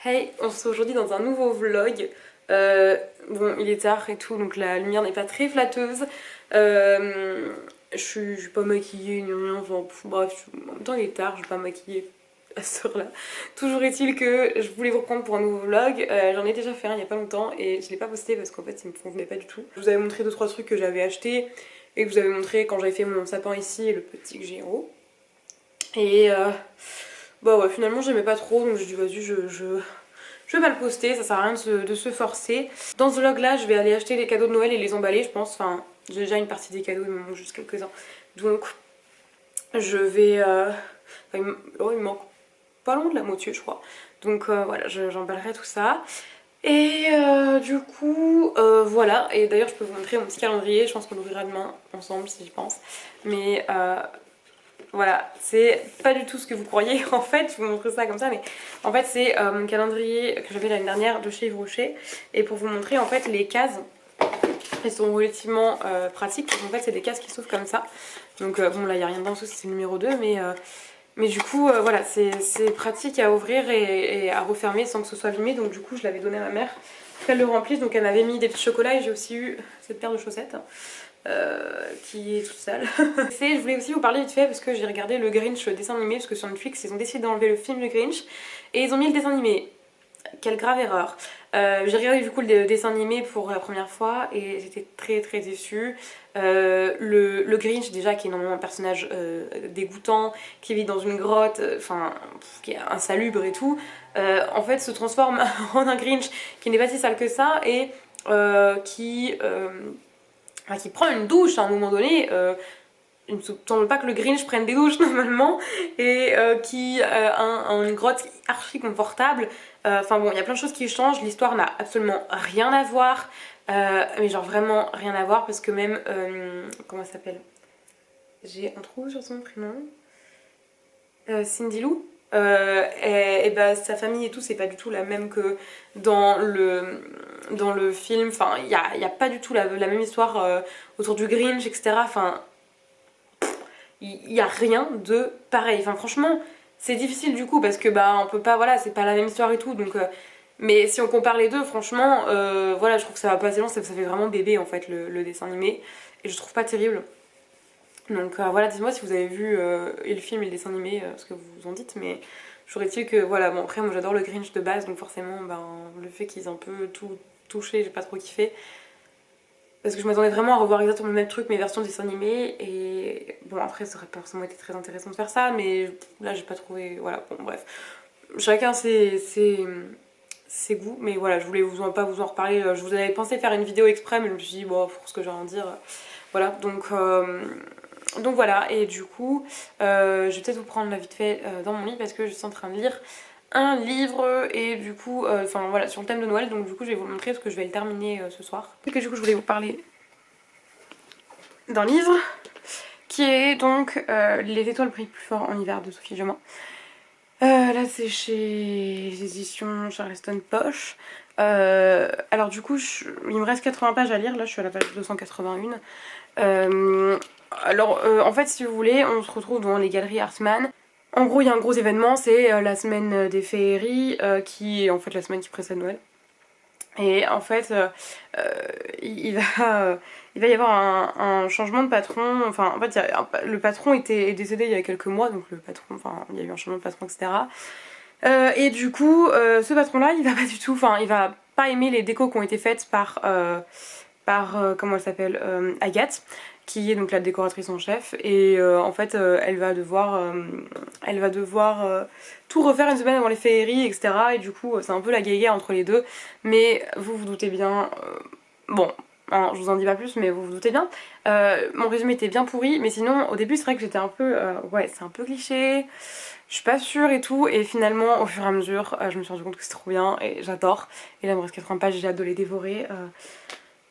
Hey, on se retrouve aujourd'hui dans un nouveau vlog. Bon, il est tard et tout, donc la lumière n'est pas très flatteuse. Je suis pas maquillée ni rien, enfin bref, en même temps il est tard, je vais pas me maquiller à cette heure-là. Toujours est-il que je voulais vous reprendre pour un nouveau vlog. J'en ai déjà fait un il y a pas longtemps et je l'ai pas posté parce qu'en fait il me convenait pas du tout. Je vous avais montré 2-3 trucs que j'avais acheté et que je vous avais montré quand j'avais fait mon sapin ici et le petit que j'ai en haut. Et bah ouais, finalement j'aimais pas trop, donc je dis vas-y, je vais pas le poster, ça sert à rien de se forcer. Dans ce vlog là, je vais aller acheter les cadeaux de Noël et les emballer, je pense. Enfin, j'ai déjà une partie des cadeaux, il me manque juste quelques-uns. Donc, je vais. Oh, il me manque pas loin de la moitié, je crois. Donc voilà, j'emballerai tout ça. Et du coup, voilà. Et d'ailleurs, je peux vous montrer mon petit calendrier. Je pense qu'on l'ouvrira demain ensemble, si j'y pense. Mais voilà, c'est pas du tout ce que vous croyez en fait, je vous montre ça comme ça, mais en fait c'est mon calendrier que j'avais l'année dernière de chez Yves Rocher. Et pour vous montrer en fait les cases, elles sont relativement pratiques, parce qu'en fait c'est des cases qui s'ouvrent comme ça. Donc bon là il n'y a rien dedans, c'est le numéro 2, mais du coup voilà, c'est pratique à ouvrir et à refermer sans que ce soit abîmé. Donc du coup je l'avais donné à ma mère pour qu'elle le remplisse, donc elle m'avait mis des petits chocolats et j'ai aussi eu cette paire de chaussettes. Qui est toute sale. Je voulais aussi vous parler vite fait parce que j'ai regardé le Grinch dessin animé, parce que sur Netflix ils ont décidé d'enlever le film du Grinch et ils ont mis le dessin animé. Quelle grave erreur. J'ai regardé du coup le dessin animé pour la première fois et j'étais très déçue. Le Grinch déjà qui est normalement un personnage dégoûtant, qui vit dans une grotte, enfin qui est insalubre et tout, en fait se transforme en un Grinch qui n'est pas si sale que ça et qui prend une douche à un moment donné. Il ne semble pas que le Grinch prenne des douches normalement, et qui a une grotte archi confortable. Enfin bon, il y a plein de choses qui changent, l'histoire n'a absolument rien à voir, mais genre vraiment rien à voir, parce que même, comment ça s'appelle, j'ai un trou sur son prénom, Cindy Lou, et bah, sa famille et tout, c'est pas du tout la même que dans le film. Enfin, il y a pas du tout la même histoire autour du Grinch, etc. Enfin, il y a rien de pareil. Enfin, franchement, c'est difficile du coup parce que bah on peut pas, voilà, c'est pas la même histoire et tout. Donc, mais si on compare les deux, franchement, voilà, je trouve que ça va pas assez loin. Ça fait vraiment bébé en fait le dessin animé et je trouve pas terrible. Donc voilà, dites-moi si vous avez vu et le film et le dessin animé, ce que vous en dites, mais j'aurais-il que voilà, bon après moi j'adore le Grinch de base, donc forcément ben, le fait qu'ils aient un peu tout touché, j'ai pas trop kiffé. Parce que je m'attendais vraiment à revoir exactement le même truc, mes versions de dessin animé, et bon après ça aurait pas forcément été très intéressant de faire ça, mais là j'ai pas trouvé, voilà, bon bref. Chacun ses goûts, mais voilà, je voulais pas vous en reparler, je vous avais pensé faire une vidéo exprès, mais je me suis dit, bon, pour ce que j'ai à en dire, voilà, donc voilà, et du coup, je vais peut-être vous prendre la vite fait dans mon lit parce que je suis en train de lire un livre et du coup, enfin voilà, sur le thème de Noël, donc du coup je vais vous le montrer parce que je vais le terminer ce soir. Et que du coup je voulais vous parler d'un livre qui est donc Les étoiles brillent plus fort en hiver de Sophie Jomain. Là c'est chez les éditions Charleston Poche. Alors du coup il me reste 80 pages à lire, là je suis à la page 281. En fait si vous voulez on se retrouve dans les galeries Hartmann. En gros il y a un gros événement, c'est la semaine des féeries qui est en fait la semaine qui précède Noël. Et en fait il va y avoir un changement de patron. Enfin en fait le patron est décédé il y a quelques mois, donc le patron, enfin il y a eu un changement de patron, etc. Et du coup ce patron là il va pas du tout, enfin il va pas aimer les décos qui ont été faites par comment elle s'appelle, Agathe, qui est donc la décoratrice en chef, et en fait elle va devoir tout refaire une semaine avant les féeries, etc. Et du coup c'est un peu la guéguerre entre les deux, mais vous vous doutez bien, bon, hein, je vous en dis pas plus, mais vous vous doutez bien, mon résumé était bien pourri, mais sinon au début c'est vrai que j'étais un peu, ouais c'est un peu cliché, je suis pas sûre et tout, et finalement au fur et à mesure je me suis rendu compte que c'est trop bien et j'adore. Et là il me reste 80 pages, j'ai hâte de les dévorer.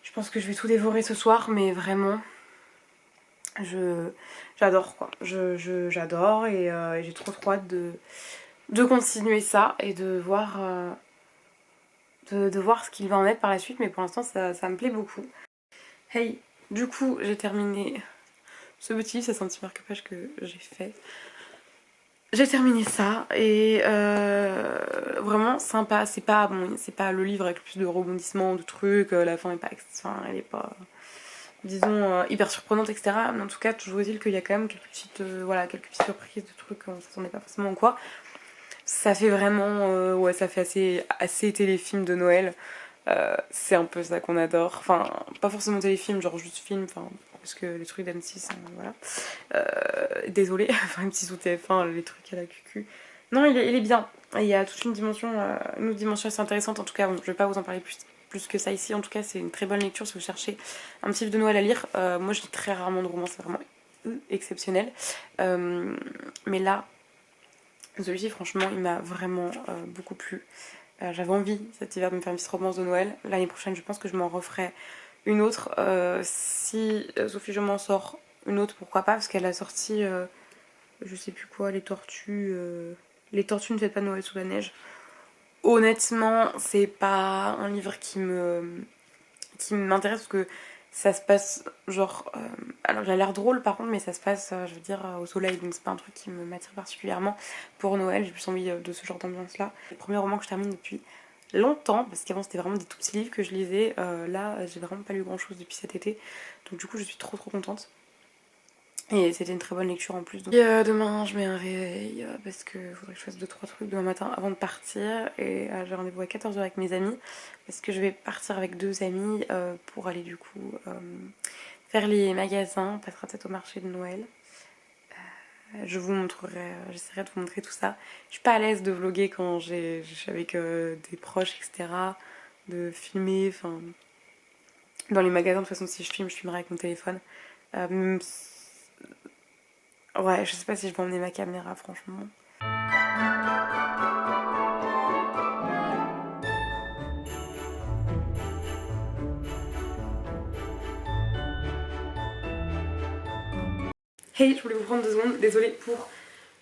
Je pense que je vais tout dévorer ce soir, mais vraiment, j'adore quoi. J'adore, et j'ai trop hâte de continuer ça et de voir, de voir ce qu'il va en être par la suite, mais pour l'instant ça me plaît beaucoup. Hey, du coup j'ai terminé ce petit livre, ça c'est un petit marque-page que j'ai fait. j'ai terminé ça et vraiment sympa. C'est pas bon, c'est pas le livre avec le plus de rebondissements, de trucs. La fin est pas, enfin, elle est pas, disons, hyper surprenante, etc. Mais en tout cas, toujours est-il qu'il y a quand même quelques petites, voilà, quelques petites surprises, de trucs qu'on s'attendait pas forcément ou quoi. Ça fait vraiment, ouais, ça fait assez téléfilm de Noël. C'est un peu ça qu'on adore. Enfin, pas forcément téléfilm, genre juste film, enfin, parce que les trucs d'M6, voilà. Désolée, enfin, M6 ou TF1, les trucs à la QQ. Non, il est bien. Il y a toute une autre dimension assez intéressante. En tout cas, bon, je vais pas vous en parler plus que ça ici. En tout cas, c'est une très bonne lecture si vous cherchez un petit livre de Noël à lire. Moi, je lis très rarement de romans, c'est vraiment exceptionnel. Mais là, celui-ci, franchement, il m'a vraiment beaucoup plu. J'avais envie cet hiver de me faire une petite romance de Noël. L'année prochaine, je pense que je m'en referai une autre. Si Sophie, je m'en sors une autre, pourquoi pas, parce qu'elle a sorti, je sais plus quoi, les tortues. Les tortues ne fêtent pas Noël sous la neige. Honnêtement, c'est pas un livre qui m'intéresse parce que ça se passe genre. Alors, il a l'air drôle par contre, mais ça se passe, je veux dire, au soleil, donc c'est pas un truc qui m'attire particulièrement pour Noël. J'ai plus envie de ce genre d'ambiance là. C'est le premier roman que je termine depuis longtemps parce qu'avant c'était vraiment des tout petits livres que je lisais. Là, j'ai vraiment pas lu grand chose depuis cet été, donc du coup, je suis trop contente. Et c'était une très bonne lecture en plus. Donc. Et demain, je mets un réveil parce qu'il faudrait que je fasse 2-3 trucs demain matin avant de partir. Et j'ai rendez-vous à 14h avec mes amis parce que je vais partir avec 2 amis pour aller du coup faire les magasins. On passera peut-être au marché de Noël. Je vous montrerai, j'essaierai de vous montrer tout ça. Je suis pas à l'aise de vlogger quand je suis avec des proches, etc. De filmer, enfin. Dans les magasins, de toute façon, si je filmerai avec mon téléphone. Même ouais, je sais pas si je vais emmener ma caméra, franchement. Hey, je voulais vous prendre 2 secondes, désolée pour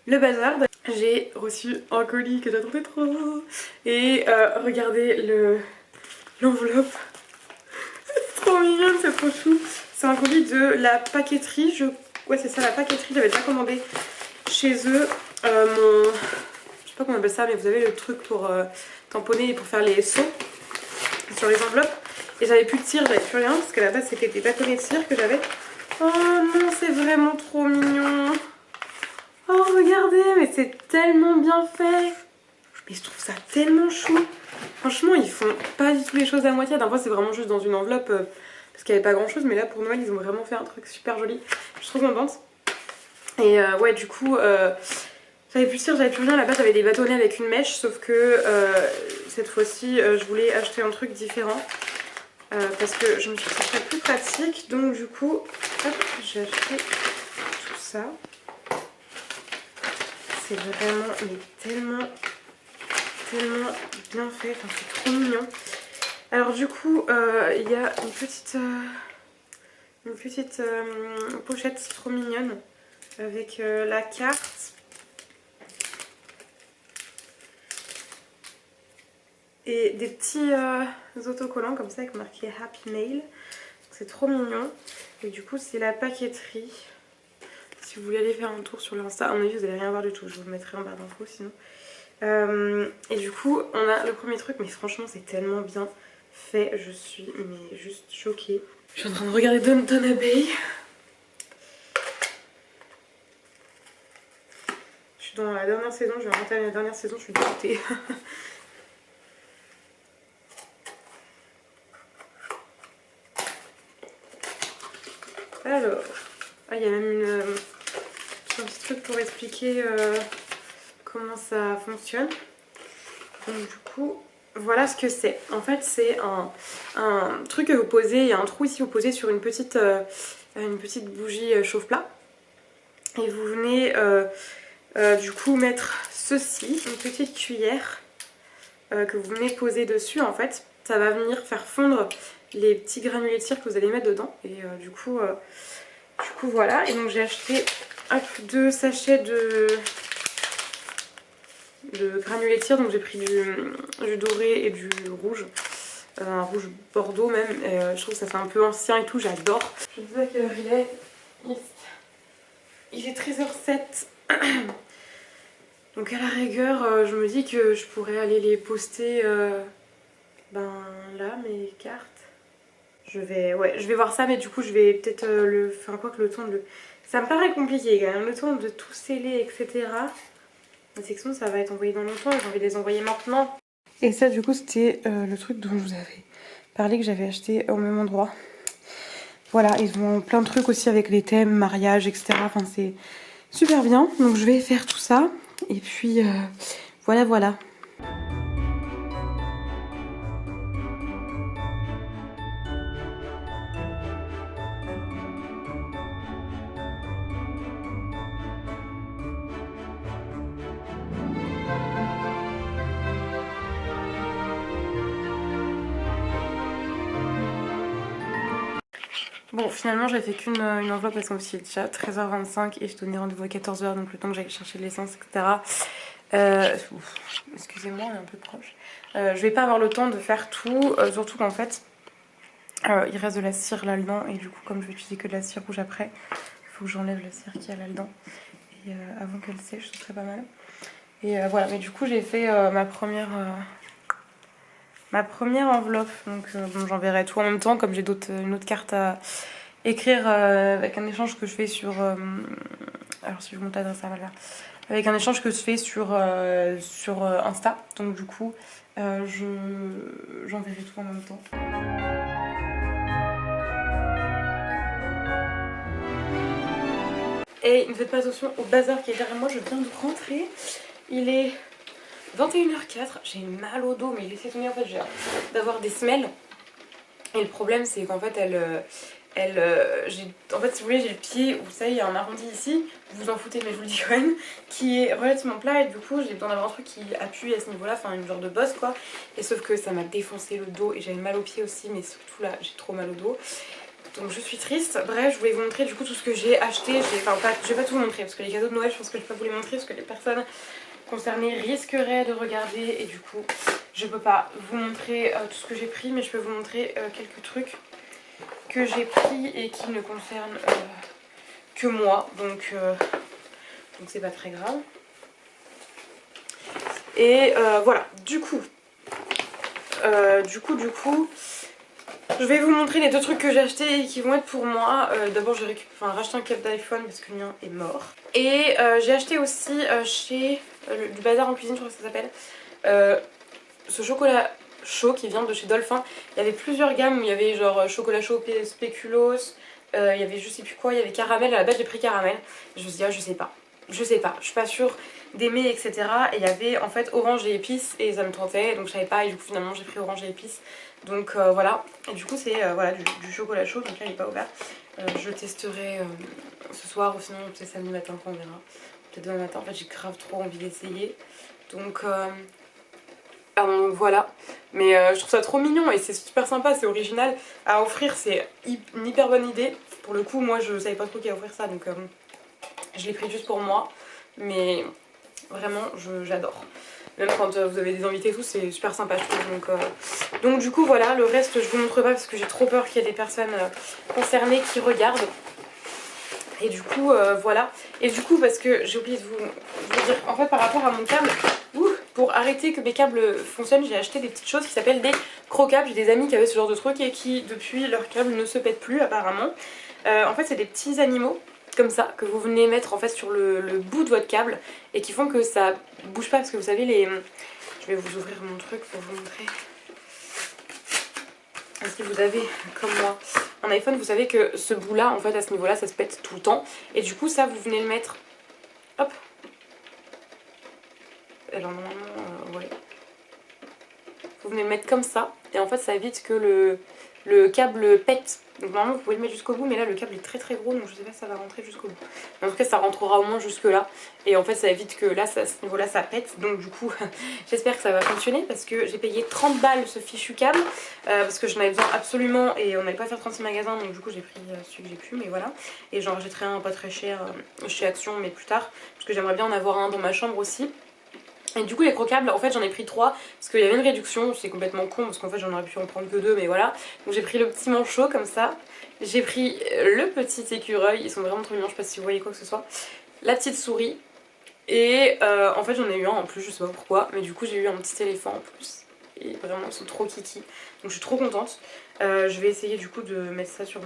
le bazar. J'ai reçu un colis que j'attendais trop. Et regardez l'enveloppe. C'est trop mignon, c'est trop chou. C'est un colis de la paqueterie. Ouais, c'est ça, la paqueterie. J'avais déjà commandé chez eux je sais pas comment on appelle ça, mais vous avez le truc pour tamponner et pour faire les seaux sur les enveloppes. Et j'avais plus de cire, j'avais plus rien parce qu'à la base c'était des bâtonnets de cire que j'avais. Oh non, c'est vraiment trop mignon. Oh regardez, mais c'est tellement bien fait. Mais je trouve ça tellement chou. Franchement, ils font pas du tout les choses à moitié. D'un fois, c'est vraiment juste dans une enveloppe parce qu'il n'y avait pas grand chose. Mais là, pour Noël, ils ont vraiment fait un truc super joli. Je suis trop contente. Et ouais, du coup, j'avais plus de cire, j'avais plus rien. Là-bas, j'avais des bâtonnets avec une mèche. Sauf que cette fois-ci, je voulais acheter un truc différent. Parce que je me suis dit que ce serait plus pratique. Donc, du coup, hop, j'ai acheté tout ça. C'est vraiment tellement bien fait, enfin, c'est trop mignon. Alors du coup il y a une petite pochette trop mignonne avec la carte et des petits autocollants comme ça avec marqué Happy Mail. C'est trop mignon. Et du coup c'est la paqueterie. Si vous voulez aller faire un tour sur l'Insta, à mon avis vous allez rien voir du tout, je vous le mettrai en barre d'infos sinon. Et du coup on a le premier truc, mais franchement c'est tellement bien fait, je suis mais juste choquée. Je suis en train de regarder Downton Abbey. Je suis dans la dernière saison, je vais remonter à la dernière saison, je suis dégoûtée. Alors, il y a même un petit truc pour expliquer comment ça fonctionne. Donc du coup, voilà ce que c'est. En fait, c'est un truc que vous posez, il y a un trou ici, vous posez sur une petite bougie chauffe-plat. Et vous venez du coup mettre ceci, une petite cuillère que vous venez poser dessus en fait. Ça va venir faire fondre les petits granulés de cire que vous allez mettre dedans. Et du coup voilà. Et donc j'ai acheté 2 sachets de granulés de cire. Donc j'ai pris du doré et du rouge. Un rouge bordeaux même. Et, je trouve que ça fait un peu ancien et tout, j'adore. Je ne sais pas à quelle heure il est. Il est 13h07. Donc à la rigueur, je me dis que je pourrais aller les poster là, mes cartes. Je vais voir ça, mais du coup je vais peut-être enfin quoi que le temps de... Ça me paraît compliqué quand même, le temps de tout sceller, etc. La section ça va être envoyé dans longtemps et j'ai envie de les envoyer maintenant. Et ça du coup c'était le truc dont je vous avais parlé que j'avais acheté au même endroit. Voilà, ils ont plein de trucs aussi avec les thèmes, mariage, etc. Enfin c'est super bien, donc je vais faire tout ça. Et puis voilà. Bon, finalement, j'ai fait qu'une enveloppe parce qu'on est déjà 13h25 et je donnais rendez-vous à 14h, donc le temps que j'aille chercher l'essence, etc. Excusez-moi, on est un peu proche. Je vais pas avoir le temps de faire tout, surtout qu'en fait, il reste de la cire là-dedans et du coup, comme je vais utiliser que de la cire rouge après, il faut que j'enlève la cire qu'il y a là-dedans. Et avant qu'elle sèche, ce serait pas mal. Et voilà, mais du coup, j'ai fait ma première enveloppe, donc bon, j'enverrai tout en même temps, comme j'ai une autre carte à écrire avec un échange que je fais sur... alors si je monte l'adresse, ça va là. Avec un échange que je fais sur Insta, donc du coup, j'enverrai tout en même temps. Et ne faites pas attention au bazar qui est derrière moi, je viens de rentrer. Il est 21h04, j'ai mal au dos, mais laissez tomber, en fait, j'ai d'avoir des semelles. Et le problème, c'est qu'en fait, en fait, si vous voulez, j'ai le pied où ça y est, il y a un arrondi ici, vous vous en foutez, mais je vous le dis quand même, qui est relativement plat et du coup, j'ai besoin d'avoir un truc qui appuie à ce niveau-là, enfin une genre de bosse quoi. Et sauf que ça m'a défoncé le dos et j'avais mal aux pieds aussi, mais surtout là, j'ai trop mal au dos. Donc je suis triste. Bref, je voulais vous montrer du coup tout ce que j'ai acheté. Je vais pas tout vous montrer parce que les cadeaux de Noël, je pense que je peux pas vous les montrer parce que les personnes concernées risqueraient de regarder et du coup, je peux pas vous montrer tout ce que j'ai pris, mais je peux vous montrer quelques trucs que j'ai pris et qui ne concernent que moi, donc c'est pas très grave. Et voilà, du coup, je vais vous montrer les deux trucs que j'ai achetés et qui vont être pour moi. D'abord j'ai racheté un câble d'iPhone parce que le mien est mort. Et j'ai acheté aussi chez du bazar en cuisine, je crois que ça s'appelle, ce chocolat chaud qui vient de chez Dolphin. Il y avait plusieurs gammes, il y avait genre chocolat chaud spéculoos, il y avait je sais plus quoi, il y avait caramel. À la base j'ai pris caramel. Je me suis dit je sais pas, je suis pas sûre d'aimer, etc. Et il y avait en fait orange et épices et ça me tentait, donc je savais pas et du coup finalement j'ai pris orange et épices. Donc voilà, et du coup c'est voilà, du chocolat chaud, donc là il est pas ouvert. Je le testerai ce soir ou sinon peut-être samedi matin quand on verra. Peut-être demain matin, en fait j'ai grave trop envie d'essayer. Donc voilà, mais je trouve ça trop mignon et c'est super sympa, c'est original à offrir, c'est une hyper bonne idée. Pour le coup, moi je savais pas trop qui offrir ça, donc je l'ai pris juste pour moi, mais vraiment j'adore. Même quand vous avez des invités et tout, c'est super sympa je trouve. Donc du coup voilà, le reste je vous montre pas parce que j'ai trop peur qu'il y ait des personnes concernées qui regardent. Et du coup voilà, et du coup parce que j'ai oublié de vous dire, en fait par rapport à mon câble, pour arrêter que mes câbles fonctionnent, j'ai acheté des petites choses qui s'appellent des crocâbles. J'ai des amis qui avaient ce genre de truc et qui depuis leur câble ne se pètent plus apparemment. En fait c'est des petits animaux comme ça que vous venez mettre en fait sur le bout de votre câble et qui font que ça bouge pas parce que vous savez je vais vous ouvrir mon truc pour vous montrer. Si vous avez comme moi un iPhone, vous savez que ce bout là en fait à ce niveau là ça se pète tout le temps et du coup ça vous venez le mettre, hop, alors normalement ouais, vous venez le mettre comme ça et en fait ça évite que le câble pète. Donc normalement vous pouvez le mettre jusqu'au bout, mais là le câble est très très gros donc je sais pas si ça va rentrer jusqu'au bout. Mais en tout cas ça rentrera au moins jusque là et en fait ça évite que là à ce niveau là ça pète. Donc du coup j'espère que ça va fonctionner parce que j'ai payé 30 balles ce fichu câble parce que j'en avais besoin absolument et on n'allait pas faire 36 magasins, donc du coup j'ai pris celui que j'ai pu, mais voilà. Et j'en rachèterai un pas très cher chez Action mais plus tard parce que j'aimerais bien en avoir un dans ma chambre aussi. Et du coup les crocables, en fait j'en ai pris 3 parce qu'il y avait une réduction, c'est complètement con parce qu'en fait j'en aurais pu en prendre que 2, mais voilà. Donc j'ai pris le petit manchot comme ça, j'ai pris le petit écureuil, ils sont vraiment trop mignons, je sais pas si vous voyez quoi que ce soit, la petite souris Et en fait j'en ai eu un en plus, je sais pas pourquoi, mais du coup j'ai eu un petit éléphant en plus. Et vraiment ils sont trop kiki, donc je suis trop contente. Je vais essayer du coup de mettre ça sur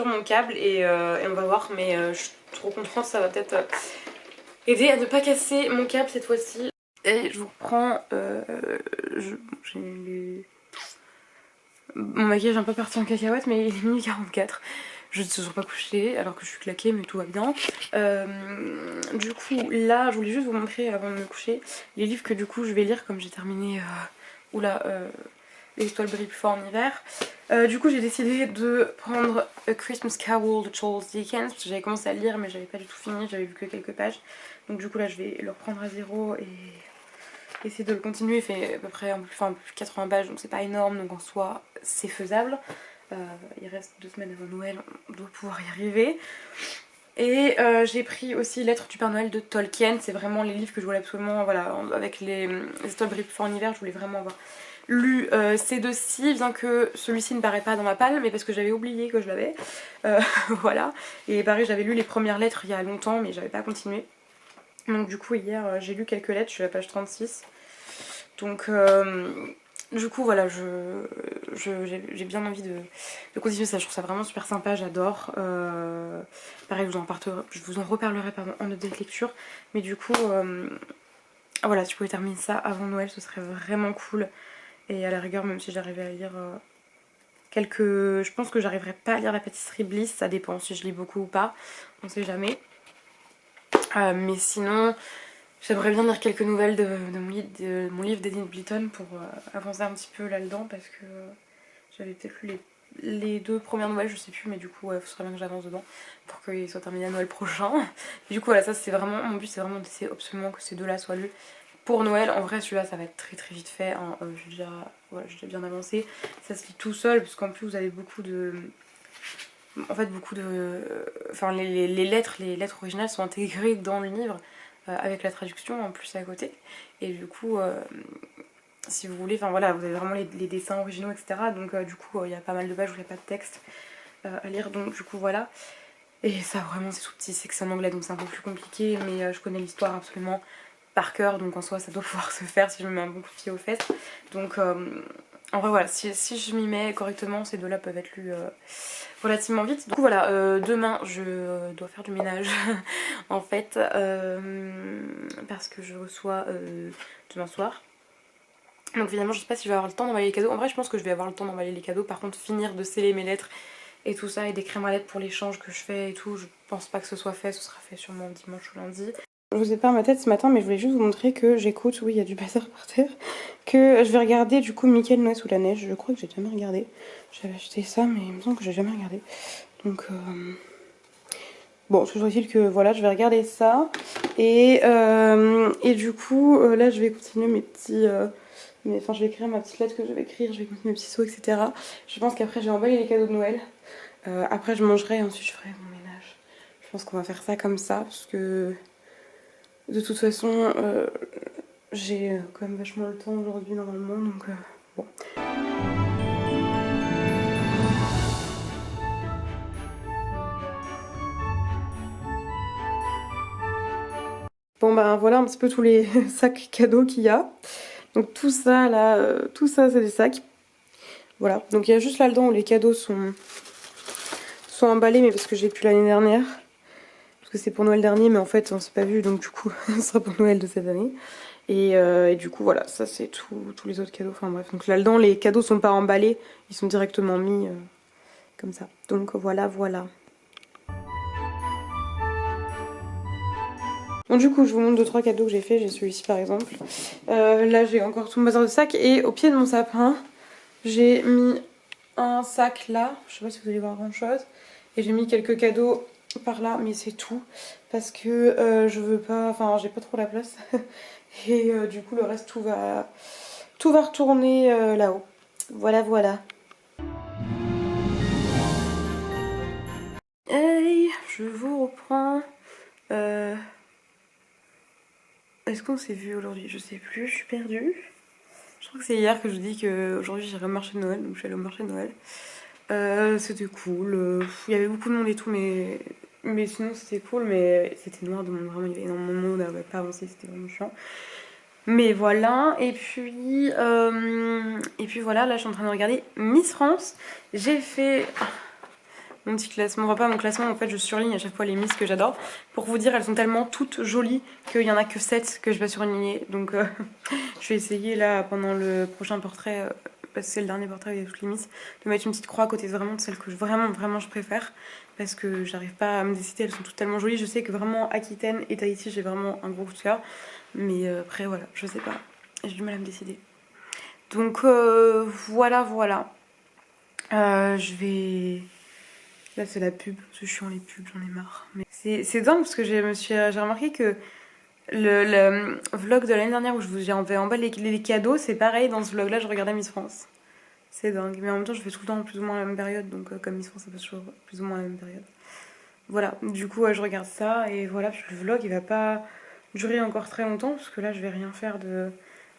mon câble et on va voir, mais je suis trop contente, ça va peut-être aider à ne pas casser mon câble cette fois-ci. Et je vous reprends, j'ai mon maquillage est un peu parti en cacahuète, mais il est minuit 44. Je ne suis toujours pas couchée alors que je suis claquée, mais tout va bien. Du coup, là, je voulais juste vous montrer avant de me coucher les livres que du coup je vais lire comme j'ai terminé. Oula, les étoiles brillent plus fort en hiver. Du coup, j'ai décidé de prendre A Christmas Carol de Charles Dickens parce que j'avais commencé à le lire, mais j'avais pas du tout fini, j'avais vu que quelques pages. Donc, du coup, là, je vais le reprendre à zéro et essayer de le continuer. Il fait à peu près un peu plus de 80 pages, donc c'est pas énorme, donc en soi, c'est faisable. Il reste 2 semaines avant Noël, on doit pouvoir y arriver. Et j'ai pris aussi Lettres du Père Noël de Tolkien. C'est vraiment les livres que je voulais absolument, voilà, avec les étoiles brillent plus fort en hiver, je voulais vraiment avoir lu ces deux-ci, bien que celui-ci ne paraît pas dans ma palle, mais parce que j'avais oublié que je l'avais. Voilà. Et pareil, j'avais lu les premières lettres il y a longtemps, mais j'avais pas continué. Donc du coup, hier, j'ai lu quelques lettres, je suis à la page 36. Donc du coup voilà, j'ai bien envie de continuer ça, je trouve ça vraiment super sympa, j'adore. Pareil, je vous en reparlerai pardon, en note de lecture, mais du coup voilà, si je pouvais terminer ça avant Noël, ce serait vraiment cool. Et à la rigueur, même si j'arrivais à lire quelques... Je pense que j'arriverai pas à lire La Pâtisserie Bliss, ça dépend si je lis beaucoup ou pas, on sait jamais. Mais sinon... J'aimerais bien lire quelques nouvelles de mon livre d'Edith Blyton pour avancer un petit peu là-dedans parce que j'avais peut-être lu les 2 premières nouvelles, je sais plus, mais du coup, il faudrait bien que j'avance dedans pour qu'il soit terminé à Noël prochain. Et du coup, voilà, ça c'est vraiment, mon but c'est vraiment d'essayer absolument que ces 2-là soient lus pour Noël. En vrai, celui-là ça va être très très vite fait, hein. J'ai déjà bien avancé. Ça se lit tout seul, puisqu'en plus vous avez beaucoup de. En fait, beaucoup de. Enfin, les lettres originales sont intégrées dans le livre avec la traduction en plus à côté. Et du coup, si vous voulez, enfin voilà, vous avez vraiment les dessins originaux, etc. Donc du coup, il y a pas mal de pages où il n'y a pas de texte à lire. Donc du coup, voilà. Et ça, vraiment, c'est tout petit, c'est que c'est en anglais, donc c'est un peu plus compliqué. Mais je connais l'histoire absolument par cœur, donc en soi, ça doit pouvoir se faire si je me mets un bon coup de pied aux fesses. Donc en vrai, voilà, si je m'y mets correctement, ces 2-là peuvent être lus relativement vite. Du coup voilà, demain je dois faire du ménage en fait parce que je reçois demain soir. Donc finalement je sais pas si je vais avoir le temps d'emballer les cadeaux. En vrai je pense que je vais avoir le temps d'emballer les cadeaux. Par contre finir de sceller mes lettres et tout ça et d'écrire ma lettre pour l'échange que je fais et tout, je pense pas que ce soit fait, ce sera fait sûrement dimanche ou lundi. Je vous ai pas ma tête ce matin mais je voulais juste vous montrer que j'écoute, oui il y a du bazar par terre, que je vais regarder du coup Mickey Noël sous la neige. Je crois que j'ai jamais regardé. J'avais acheté ça mais il me semble que j'ai jamais regardé. Donc bon, toujours est-il que voilà, je vais regarder ça. Et du coup, là je vais continuer mes petits... enfin, je vais écrire ma petite lettre que je vais écrire, je vais continuer mes petits sauts, etc. Je pense qu'après j'ai emballé les cadeaux de Noël. Après je mangerai et ensuite je ferai mon ménage. Je pense qu'on va faire ça comme ça, parce que de toute façon, j'ai quand même vachement le temps aujourd'hui normalement, donc bon. Bon ben voilà un petit peu tous les sacs cadeaux qu'il y a. Donc tout ça là, tout ça c'est des sacs. Voilà, donc il y a juste là-dedans où les cadeaux sont emballés, mais parce que j'ai pu l'année dernière. Parce que c'est pour Noël dernier, mais en fait on s'est pas vu, donc du coup ce sera pour Noël de cette année. Et du coup voilà, ça c'est tous les autres cadeaux. Enfin bref, donc là-dedans les cadeaux sont pas emballés, ils sont directement mis comme ça. Donc voilà, voilà. Donc du coup je vous montre 2-3 cadeaux que j'ai fait, j'ai celui-ci par exemple. Là j'ai encore tout mon bazar de sacs et au pied de mon sapin j'ai mis un sac là, je sais pas si vous allez voir grand chose, et j'ai mis quelques cadeaux par là, mais c'est tout parce que je veux pas, enfin j'ai pas trop la place et du coup le reste tout va retourner là-haut. Voilà voilà. Hey, je vous reprends. Est-ce qu'on s'est vu aujourd'hui? Je sais plus, je suis perdue. Je crois que c'est hier que je vous dis qu'aujourd'hui j'irai au marché de Noël, donc je suis allée au marché de Noël. C'était cool, il y avait beaucoup de monde et tout, mais Mais sinon c'était cool, mais c'était noir, donc vraiment il y avait énormément de monde, on n'avait pas avancé, c'était vraiment chiant. Mais voilà, et puis voilà, là je suis en train de regarder Miss France. J'ai fait mon petit classement, enfin pas mon classement, en fait je surligne à chaque fois les Miss que j'adore. Pour vous dire, elles sont tellement toutes jolies qu'il y en a que 7 que je vais surligner. Donc je vais essayer là pendant le prochain portrait, parce que c'est le dernier portrait avec toutes les Miss, de mettre une petite croix à côté vraiment de celles que vraiment je préfère. Parce que j'arrive pas à me décider, elles sont toutes tellement jolies. Je sais que vraiment Aquitaine et Tahiti j'ai vraiment un gros coup de cœur. Mais après voilà, je sais pas, j'ai du mal à me décider. Donc voilà. Je vais... Là c'est la pub, c'est chiant les pubs, j'en ai marre. Mais c'est dingue parce que j'ai remarqué que le vlog de l'année dernière où j'ai emballé les cadeaux, c'est pareil, dans ce vlog là je regardais Miss France. C'est dingue, mais en même temps je fais tout le temps plus ou moins la même période, donc comme Miss France ça passe toujours plus ou moins la même période. Voilà, du coup je regarde ça et voilà, puis le vlog il va pas durer encore très longtemps parce que là je vais rien faire de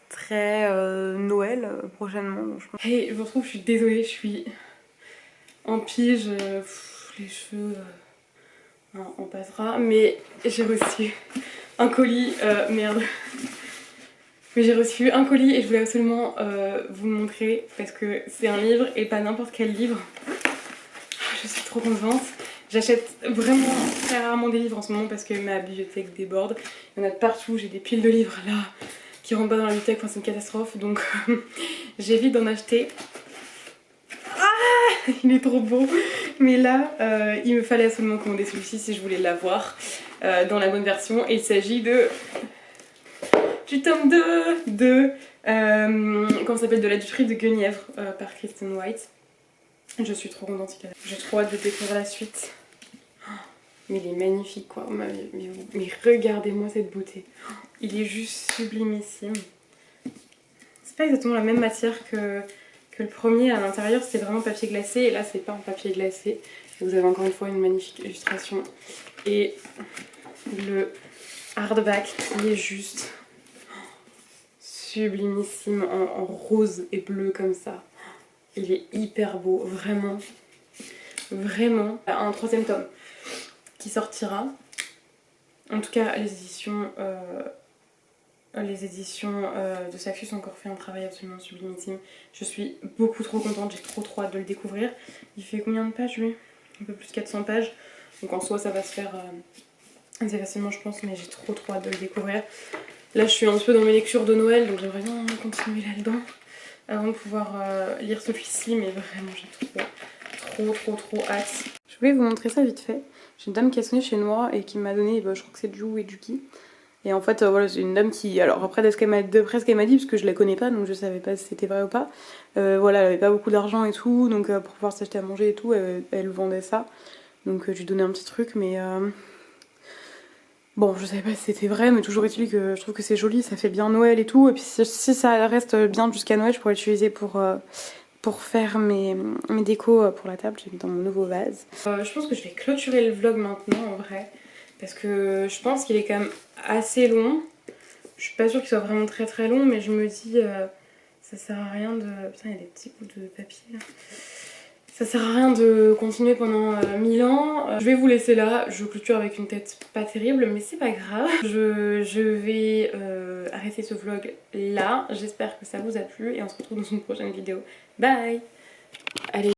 très Noël prochainement. Donc, hey, je vous retrouve, je suis désolée, je suis en pige, les cheveux, on passera, mais j'ai reçu un colis, merde. Mais j'ai reçu un colis et je voulais absolument vous le montrer parce que c'est un livre et pas n'importe quel livre. Je suis trop contente. J'achète vraiment très rarement des livres en ce moment parce que ma bibliothèque déborde. Il y en a de partout, j'ai des piles de livres là qui rentrent pas dans la bibliothèque, enfin, c'est une catastrophe. Donc j'évite d'en acheter. Ah, il est trop beau. Mais là, il me fallait absolument commander celui-ci si je voulais l'avoir dans la bonne version. Et il s'agit du tome 2 de comment ça s'appelle, de La Duperie de Guenièvre par Kristen White. Je suis trop contente, j'ai trop hâte de découvrir la suite. Mais il est magnifique quoi, mais regardez-moi cette beauté. Il est juste sublimissime. C'est pas exactement la même matière que le premier, à l'intérieur c'était vraiment papier glacé et là c'est pas en papier glacé. Vous avez encore une fois une magnifique illustration et le hardback qui est juste sublimissime en rose et bleu comme ça. Il est hyper beau, vraiment. Un troisième tome qui sortira. En tout cas, les éditions de Safus ont encore fait un travail absolument sublimissime. Je suis beaucoup trop contente, j'ai trop hâte de le découvrir. Il fait combien de pages lui? Un peu plus de 400 pages. Donc en soi ça va se faire assez facilement je pense, mais j'ai trop hâte de le découvrir. Là je suis un peu dans mes lectures de Noël, donc j'aimerais bien continuer là-dedans avant de pouvoir lire celui-ci, mais vraiment j'ai trop hâte. Je voulais vous montrer ça vite fait. J'ai une dame qui a sonné chez moi et qui m'a donné, je crois que c'est Ju et Juki. Et en fait voilà, c'est une dame qui, alors après d'après ce qu'elle m'a dit, parce que je la connais pas donc je savais pas si c'était vrai ou pas, voilà, elle avait pas beaucoup d'argent et tout, donc pour pouvoir s'acheter à manger et tout, elle vendait ça. Donc je lui donnais un petit truc, mais bon, je savais pas si c'était vrai, mais toujours est-il que je trouve que c'est joli, ça fait bien Noël et tout. Et puis si ça reste bien jusqu'à Noël, je pourrais l'utiliser pour faire mes décos pour la table. J'ai mis dans mon nouveau vase. Je pense que je vais clôturer le vlog maintenant en vrai, parce que je pense qu'il est quand même assez long. Je suis pas sûre qu'il soit vraiment très long, mais je me dis ça sert à rien de... Putain, il y a des petits bouts de papier là. Ça sert à rien de continuer pendant 1000 ans. Je vais vous laisser là, je clôture avec une tête pas terrible, mais c'est pas grave. Je vais arrêter ce vlog là. J'espère que ça vous a plu et on se retrouve dans une prochaine vidéo. Bye! Allez.